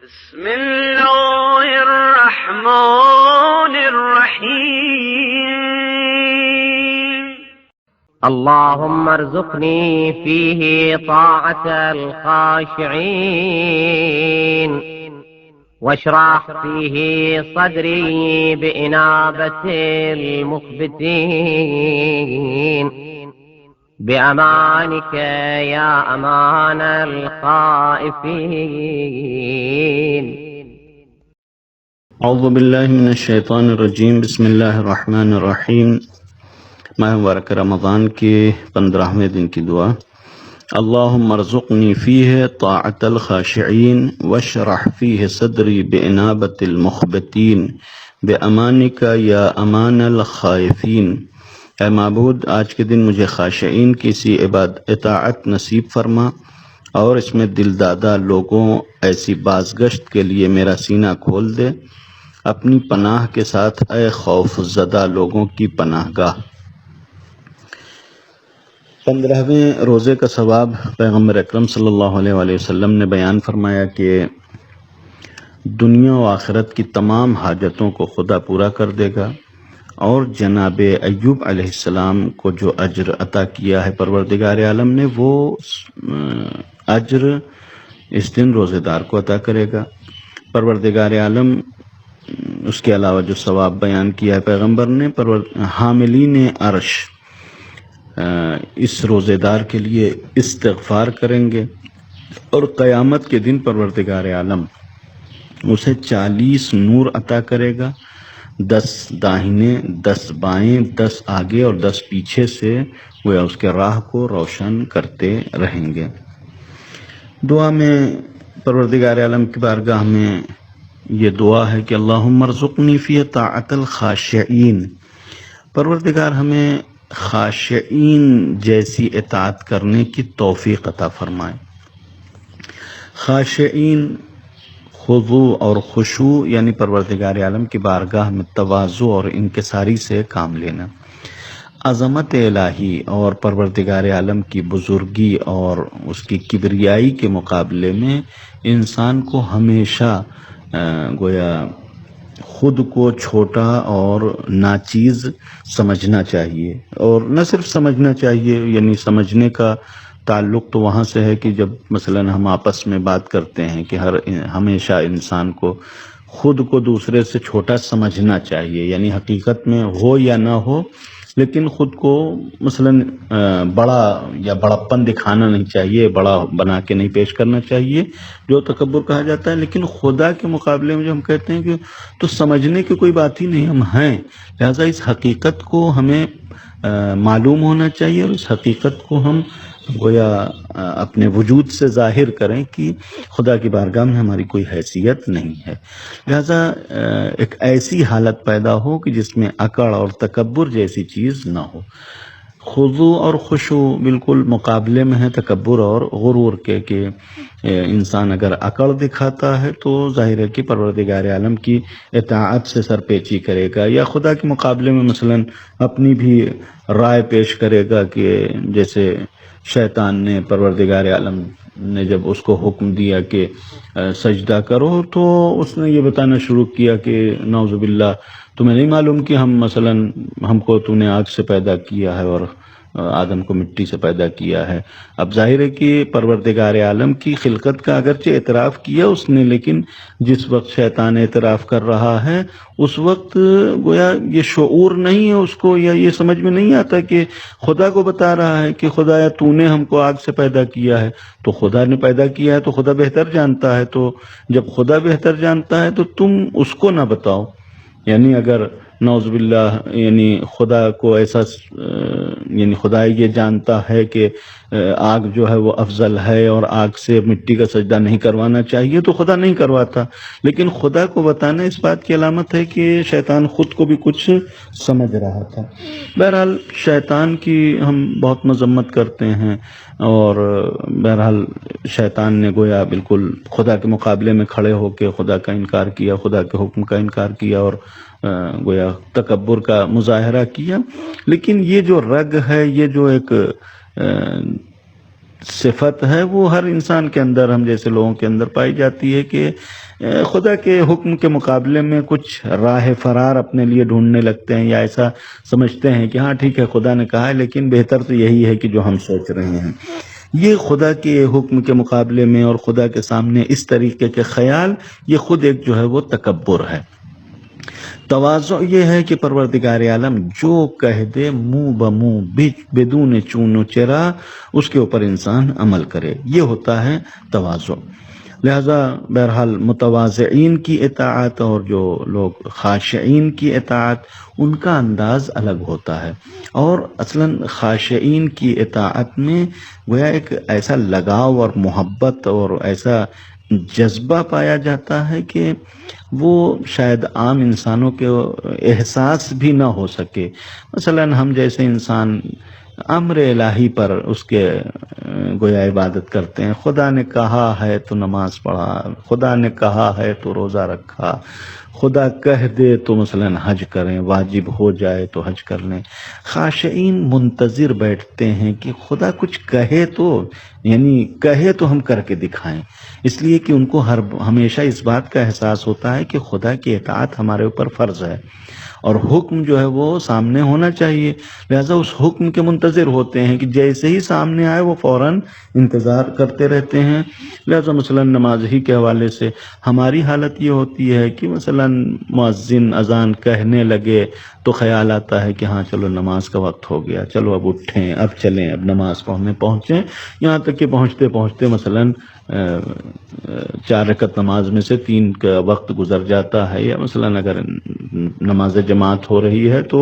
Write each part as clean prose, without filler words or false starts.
بسم الله الرحمن الرحيم. اللهم ارزقني فيه طاعة الخاشعين واشرح فيه صدري بإنابة المخبتين بأمانك يا أمان الخائفين. اعوذ باللہ من الشیطان الرجیم. بسم اللہ الرحمن الرحیم. ماہ مبارک رمضان کے 15ویں دن کی دعا. اللہم ارزقنی فیہ طاعت الخاشعین واشرح فیہ صدری بانابت المخبتین بامانک یا امان الخائفین. اے معبود، آج کے دن مجھے خاشعین کی سی اطاعت نصیب فرما اور اس میں دل دادہ لوگوں ایسی بازگشت کے لیے میرا سینہ کھول دے. اپنی پناہ کے ساتھ اے خوف زدہ لوگوں کی پناہ گاہ. 15ویں روزے کا ثواب پیغمبر اکرم صلی اللہ علیہ وآلہ وسلم نے بیان فرمایا کہ دنیا و آخرت کی تمام حاجتوں کو خدا پورا کر دے گا، اور جناب ایوب علیہ السلام کو جو اجر عطا کیا ہے پروردگار عالم نے، وہ اجر اس دن روزے دار کو عطا کرے گا. پروردگار عالم اس کے علاوہ جو ثواب بیان کیا ہے پیغمبر نے، حاملین عرش اس روزے دار کے لیے استغفار کریں گے، اور قیامت کے دن پروردگار عالم اسے 40 نور عطا کرے گا. 10 داہنے، 10 بائیں، 10 آگے اور 10 پیچھے سے وہ اس کے راہ کو روشن کرتے رہیں گے. دعا میں پروردگار عالم کی بارگاہ میں یہ دعا ہے کہ اللہم ارزقنی فی طاعت الخاشعین. پروردگار ہمیں خاشعین جیسی اطاعت کرنے کی توفیق عطا فرمائے. خاشعین خضوع اور خشوع یعنی پروردگار عالم کی بارگاہ میں تواضع اور انکساری سے کام لینا. عظمت الہی اور پروردگار عالم کی بزرگی اور اس کی کبریائی کے مقابلے میں انسان کو ہمیشہ گویا خود کو چھوٹا اور ناچیز سمجھنا چاہیے. اور نہ صرف سمجھنا چاہیے، یعنی سمجھنے کا تعلق تو وہاں سے ہے کہ جب مثلا ہم آپس میں بات کرتے ہیں کہ ہمیشہ انسان کو خود کو دوسرے سے چھوٹا سمجھنا چاہیے، یعنی حقیقت میں ہو یا نہ ہو لیکن خود کو مثلا بڑا یا بڑاپن دکھانا نہیں چاہیے، بڑا بنا کے نہیں پیش کرنا چاہیے جو تکبر کہا جاتا ہے. لیکن خدا کے مقابلے میں جو ہم کہتے ہیں کہ تو سمجھنے کی کوئی بات ہی نہیں، ہم ہیں. لہذا اس حقیقت کو ہمیں معلوم ہونا چاہیے، اور اس حقیقت کو ہم گویا اپنے وجود سے ظاہر کریں کہ خدا کی بارگاہ میں ہماری کوئی حیثیت نہیں ہے. لہذا ایک ایسی حالت پیدا ہو کہ جس میں اکڑ اور تکبر جیسی چیز نہ ہو. خضوع اور خشوع بالکل مقابلے میں ہے تکبر اور غرور کے، کہ انسان اگر اکڑ دکھاتا ہے تو ظاہر ہے کہ پروردگار عالم کی اطاعت سے سرپیچی کرے گا، یا خدا کے مقابلے میں مثلا اپنی بھی رائے پیش کرے گا. کہ جیسے شیطان نے پروردگار عالم نے جب اس کو حکم دیا کہ سجدہ کرو تو اس نے یہ بتانا شروع کیا کہ نعوذ باللہ تمہیں نہیں معلوم کہ ہم کو تو نے آگ سے پیدا کیا ہے اور آدم کو مٹی سے پیدا کیا ہے. اب ظاہر ہے کہ پروردگار عالم کی خلقت کا اگرچہ اعتراف کیا اس نے، لیکن جس وقت شیطان اعتراف کر رہا ہے اس وقت گویا یہ شعور نہیں ہے اس کو، یا یہ سمجھ میں نہیں آتا کہ خدا کو بتا رہا ہے کہ خدایا تو نے ہم کو آگ سے پیدا کیا ہے. تو خدا نے پیدا کیا ہے تو خدا بہتر جانتا ہے، تو جب خدا بہتر جانتا ہے تو تم اس کو نہ بتاؤ. یعنی اگر نعوذ باللہ یعنی خدا کو ایسا یعنی خدا یہ جانتا ہے کہ آگ جو ہے وہ افضل ہے اور آگ سے مٹی کا سجدہ نہیں کروانا چاہیے تو خدا نہیں کرواتا. لیکن خدا کو بتانا اس بات کی علامت ہے کہ شیطان خود کو بھی کچھ سمجھ رہا تھا. بہرحال شیطان کی ہم بہت مذمت کرتے ہیں، اور بہرحال شیطان نے گویا بالکل خدا کے مقابلے میں کھڑے ہو کے خدا کا انکار کیا، خدا کے حکم کا انکار کیا، اور گویا تکبر کا مظاہرہ کیا. لیکن یہ جو رگ ہے، یہ جو ایک صفت ہے وہ ہر انسان کے اندر، ہم جیسے لوگوں کے اندر پائی جاتی ہے کہ خدا کے حکم کے مقابلے میں کچھ راہ فرار اپنے لیے ڈھونڈنے لگتے ہیں، یا ایسا سمجھتے ہیں کہ ہاں ٹھیک ہے خدا نے کہا ہے لیکن بہتر تو یہی ہے کہ جو ہم سوچ رہے ہیں۔ یہ خدا کے حکم کے مقابلے میں اور خدا کے سامنے اس طریقے کے خیال، یہ خود ایک جو ہے وہ تکبر ہے۔ تواضع یہ ہے کہ پروردگار عالم جو کہہ دے منہ بمنہ بدون چون و چرا اس کے اوپر انسان عمل کرے، یہ ہوتا ہے تواضع۔ لہذا بہرحال متواضعین کی اطاعت اور جو لوگ خاشعین کی اطاعت، ان کا انداز الگ ہوتا ہے، اور اصلاً خاشعین کی اطاعت میں گویا ایک ایسا لگاؤ اور محبت اور ایسا جذبہ پایا جاتا ہے کہ وہ شاید عام انسانوں کے احساس بھی نہ ہو سکے۔ مثلاً ہم جیسے انسان امر الہی پر اس کے گویا عبادت کرتے ہیں، خدا نے کہا ہے تو نماز پڑھا، خدا نے کہا ہے تو روزہ رکھا، خدا کہہ دے تو مثلاً حج کریں، واجب ہو جائے تو حج کر لیں۔ خاشعین منتظر بیٹھتے ہیں کہ خدا کچھ کہے تو، یعنی کہے تو ہم کر کے دکھائیں، اس لیے کہ ان کو ہمیشہ اس بات کا احساس ہوتا ہے کہ خدا کی اطاعت ہمارے اوپر فرض ہے، اور حکم جو ہے وہ سامنے ہونا چاہیے، لہذا اس حکم کے منتظر ہوتے ہیں کہ جیسے ہی سامنے آئے وہ فوراً انتظار کرتے رہتے ہیں۔ لہذا مثلا نماز ہی کے حوالے سے ہماری حالت یہ ہوتی ہے کہ مثلا مؤذن اذان کہنے لگے تو خیال آتا ہے کہ ہاں چلو نماز کا وقت ہو گیا، چلو اب اٹھیں، اب چلیں، اب نماز پڑھنے پہنچیں، یہاں تک کہ پہنچتے پہنچتے مثلا 4 رکعت نماز میں سے 3 کا وقت گزر جاتا ہے، یا مثلا اگر نماز جماعت ہو رہی ہے تو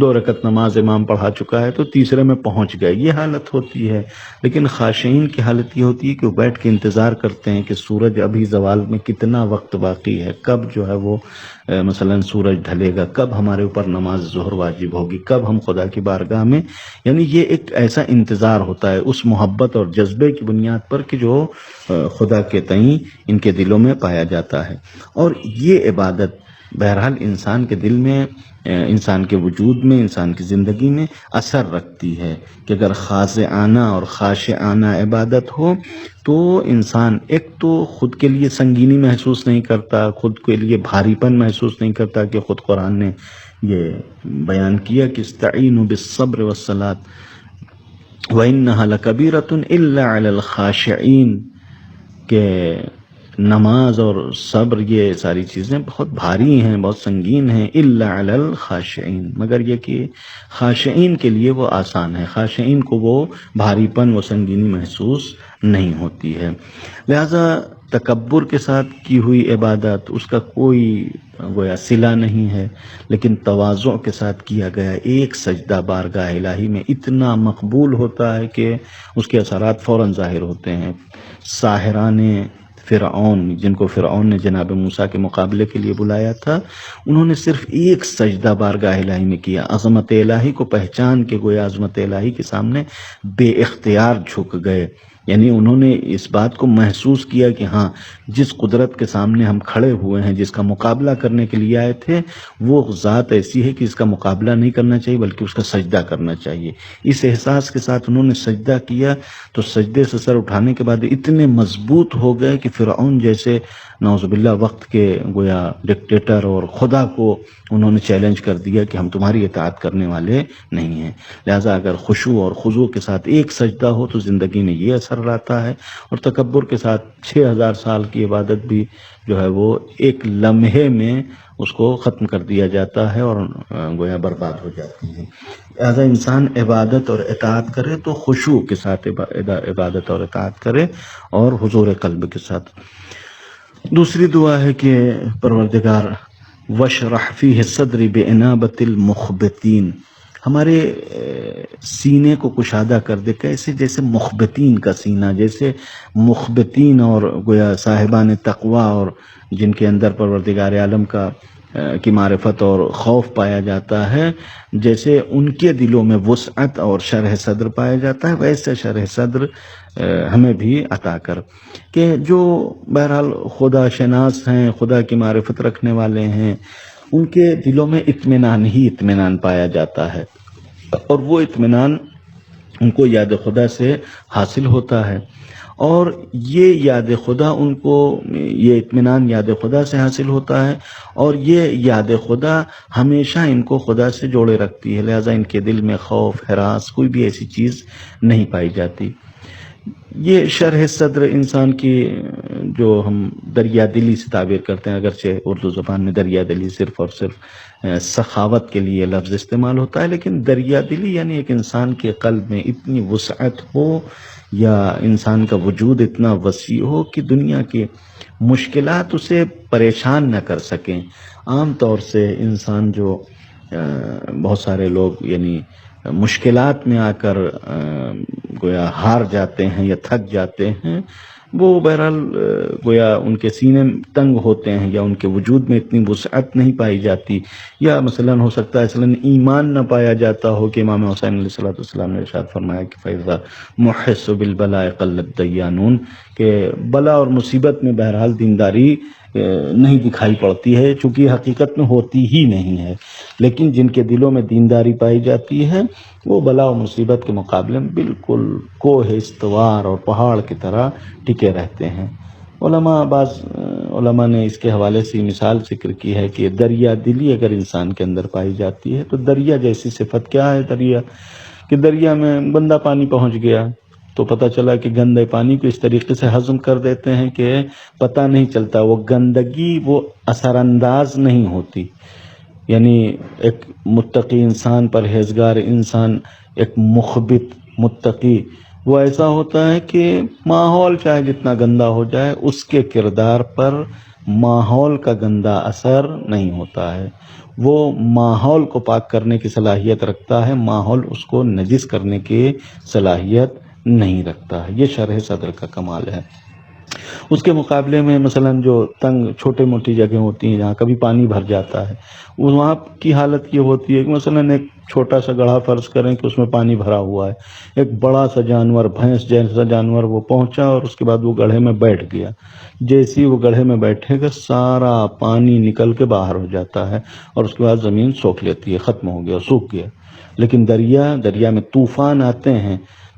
2 رکعت نماز امام پڑھا چکا ہے تو تیسرے میں پہنچ گئے، یہ حالت ہوتی ہے۔ لیکن خاشعین کی حالت یہ ہوتی ہے کہ وہ بیٹھ کے انتظار کرتے ہیں کہ سورج ابھی زوال میں کتنا وقت باقی ہے، کب جو ہے وہ مثلا سورج ڈھلے گا، کب ہمارے اوپر نماز ظہر واجب ہوگی، کب ہم خدا کی بارگاہ میں، یعنی یہ ایک ایسا انتظار ہوتا ہے اس محبت اور جذبے کی بنیاد پر کہ جو خدا کے تئیں ان کے دلوں میں پایا جاتا ہے۔ اور یہ عبادت بہرحال انسان کے دل میں، انسان کے وجود میں، انسان کی زندگی میں اثر رکھتی ہے کہ اگر خاضعانہ اور خاشعانہ عبادت ہو تو انسان ایک تو خود کے لیے سنگینی محسوس نہیں کرتا، خود کے لیے بھاری پن محسوس نہیں کرتا، کہ خود قرآن نے یہ بیان کیا کہ استعینوا بالصبر والصلاۃ وانھا لکبیرۃ الا علی الخاشعین، کہ نماز اور صبر یہ ساری چیزیں بہت بھاری ہیں، بہت سنگین ہیں، الا علی الخاشعین، مگر یہ کہ خاشعین کے لیے وہ آسان ہے، خاشعین کو وہ بھاری پن، وہ سنگینی محسوس نہیں ہوتی ہے۔ لہذا تکبر کے ساتھ کی ہوئی عبادت اس کا کوئی گویا صلہ نہیں ہے، لیکن تواضع کے ساتھ کیا گیا ایک سجدہ بارگاہ الہی میں اتنا مقبول ہوتا ہے کہ اس کے اثرات فوراً ظاہر ہوتے ہیں۔ ساحران فرعون، جن کو فرعون نے جناب موسیٰ کے مقابلے کے لیے بلایا تھا، انہوں نے صرف ایک سجدہ بارگاہ الہی میں کیا، عظمت الہی کو پہچان کے گویا عظمت الہی کے سامنے بے اختیار جھک گئے، یعنی انہوں نے اس بات کو محسوس کیا کہ ہاں جس قدرت کے سامنے ہم کھڑے ہوئے ہیں، جس کا مقابلہ کرنے کے لیے آئے تھے، وہ ذات ایسی ہے کہ اس کا مقابلہ نہیں کرنا چاہیے بلکہ اس کا سجدہ کرنا چاہیے۔ اس احساس کے ساتھ انہوں نے سجدہ کیا تو سجدے سے سر اٹھانے کے بعد اتنے مضبوط ہو گئے کہ فرعون جیسے نعوذ باللہ وقت کے گویا ڈکٹیٹر اور خدا کو انہوں نے چیلنج کر دیا کہ ہم تمہاری اطاعت کرنے والے نہیں ہیں۔ لہٰذا اگر خشوع اور خضوع کے ساتھ ایک سجدہ ہو تو زندگی میں یہ اثر لاتا ہے، اور تکبر کے ساتھ 6000 سال کی عبادت بھی جو ہے وہ ایک لمحے میں اس کو ختم کر دیا جاتا ہے اور گویا برباد ہو جاتی ہے۔ لہٰذا انسان عبادت اور اطاعت کرے تو خشوع کے ساتھ عبادت اور اطاعت کرے اور حضور قلب کے ساتھ۔ دوسری دعا ہے کہ پروردگار واشرح فیہ صدری بانابۃ المخبتین، ہمارے سینے کو کشادہ کر دے، کیسے جیسے مخبتین کا سینہ، جیسے مخبتین اور گویا صاحبان تقوی اور جن کے اندر پروردگار عالم کی معرفت اور خوف پایا جاتا ہے، جیسے ان کے دلوں میں وسعت اور شرح صدر پایا جاتا ہے، ویسے شرح صدر ہمیں بھی عطا کر، کہ جو بہرحال خدا شناس ہیں، خدا کی معرفت رکھنے والے ہیں، ان کے دلوں میں اطمینان ہی اطمینان پایا جاتا ہے، اور وہ اطمینان ان کو یاد خدا سے حاصل ہوتا ہے، اور یہ یاد خدا ان کو، یہ اطمینان یاد خدا سے حاصل ہوتا ہے، اور یہ یاد خدا ہمیشہ ان کو خدا سے جوڑے رکھتی ہے، لہذا ان کے دل میں خوف، ہراس، کوئی بھی ایسی چیز نہیں پائی جاتی۔ یہ شرح صدر انسان کی جو ہم دریا دلی سے تعبیر کرتے ہیں، اگرچہ اردو زبان میں دریا دلی صرف اور صرف سخاوت کے لیے لفظ استعمال ہوتا ہے، لیکن دریا دلی یعنی ایک انسان کے قلب میں اتنی وسعت ہو، یا انسان کا وجود اتنا وسیع ہو کہ دنیا کی مشکلات اسے پریشان نہ کر سکیں۔ عام طور سے انسان جو بہت سارے لوگ یعنی مشکلات میں آ کر گویا ہار جاتے ہیں یا تھک جاتے ہیں، وہ بہرحال گویا ان کے سینے تنگ ہوتے ہیں، یا ان کے وجود میں اتنی وسعت نہیں پائی جاتی، یا مثلا ہو سکتا ہے اصلاً ایمان نہ پایا جاتا ہو کہ امام حسین علیہ السلام نے ارشاد فرمایا کہ فَإِذَا مُحِسُّ بِالْبَلَاءِ قَلَّ الدَّيَّانُونَ، کہ بلا اور مصیبت میں بہرحال دینداری نہیں دکھائی پڑتی ہے، چونکہ حقیقت میں ہوتی ہی نہیں ہے، لیکن جن کے دلوں میں دینداری پائی جاتی ہے وہ بلا و مصیبت کے مقابلے میں بالکل کوہ استوار اور پہاڑ کی طرح ٹکے رہتے ہیں۔ بعض علماء نے اس کے حوالے سے مثال ذکر کی ہے کہ دریا دلی اگر انسان کے اندر پائی جاتی ہے تو دریا جیسی صفت کیا ہے دریا، کہ دریا میں گندا پانی پہنچ گیا تو پتہ چلا کہ گندے پانی کو اس طریقے سے ہضم کر دیتے ہیں کہ پتہ نہیں چلتا، وہ گندگی وہ اثر انداز نہیں ہوتی۔ یعنی ایک متقی انسان، پرہیزگار انسان، ایک مخبت متقی، وہ ایسا ہوتا ہے کہ ماحول چاہے جتنا گندا ہو جائے اس کے کردار پر ماحول کا گندا اثر نہیں ہوتا ہے، وہ ماحول کو پاک کرنے کی صلاحیت رکھتا ہے، ماحول اس کو نجس کرنے کی صلاحیت نہیں رکھتا ہے۔ یہ شرح صدر کا کمال ہے۔ اس کے مقابلے میں مثلا جو تنگ چھوٹے موٹی جگہیں ہوتی ہیں جہاں کبھی پانی بھر جاتا ہے، وہاں کی حالت یہ ہوتی ہے کہ مثلا ایک چھوٹا سا گڑھا فرض کریں کہ اس میں پانی بھرا ہوا ہے، ایک بڑا سا جانور، بھینس جیسا جانور وہ پہنچا اور اس کے بعد وہ گڑھے میں بیٹھ گیا، جیسے وہ گڑھے میں بیٹھے گا سارا پانی نکل کے باہر ہو جاتا ہے اور اس کے بعد زمین سوکھ لیتی ہے، ختم ہو گیا، سوکھ گیا۔ لیکن دریا میں طوفان آتے ہیں،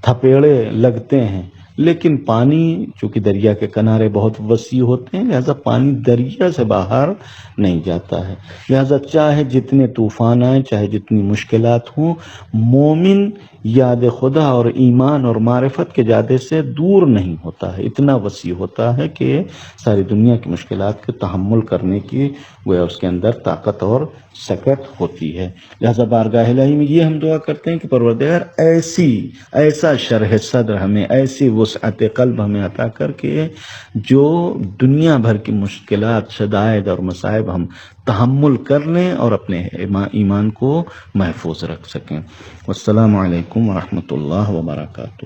تھپیڑے لگتے ہیں، لیکن پانی چونکہ دریا کے کنارے بہت وسیع ہوتے ہیں لہذا پانی دریا سے باہر نہیں جاتا ہے، لہذا چاہے جتنے طوفان آئیں، چاہے جتنی مشکلات ہوں، مومن یاد خدا اور ایمان اور معرفت کے جادے سے دور نہیں ہوتا ہے، اتنا وسیع ہوتا ہے کہ ساری دنیا کی مشکلات کے تحمل کرنے کی گویا اس کے اندر طاقت اور سکت ہوتی ہے۔ لہذا بارگاہ الہی میں یہ ہم دعا کرتے ہیں کہ پروردگار ایسا شرح صدر ہمیں، ایسی وسعت قلب ہمیں عطا کر کے جو دنیا بھر کی مشکلات، شدائد اور مصائب ہم تحمل کر لیں اور اپنے ایمان کو محفوظ رکھ سکیں۔ والسلام علیکم ورحمۃ اللہ وبرکاتہ۔